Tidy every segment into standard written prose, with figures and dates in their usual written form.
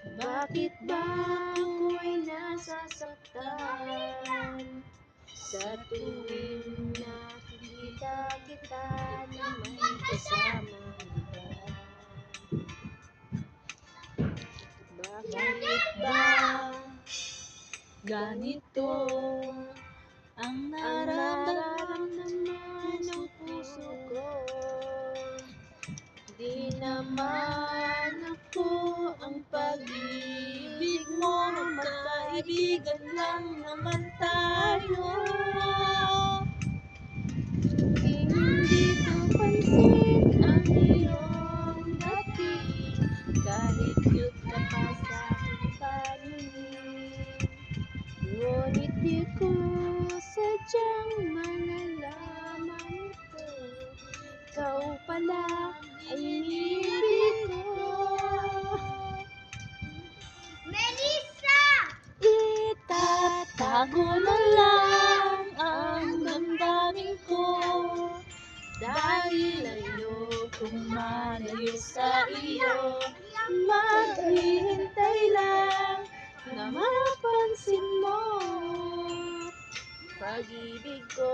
Bakit ba ako'y nasasaktan sa tuwing nakikita kita na may kasamang iba? Bakit ba ganito ang nararamdaman ng puso ko? Di naman ako ang pag-ibig mo, magkaibigan lang naman tayo. Hindi ko pansin ang iyong dating, kahit cute ka pa sa aking paningin. Ngunit di ko sadyang malalaman ito, ikaw pala ay inibig ko. Melissa! Itatago na lang ang damdamin ko, dahil ayokong malayo sa iyo. Maghihintay lang na mapansin mo pag-ibig ko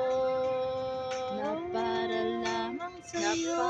na para lamang sa'yo.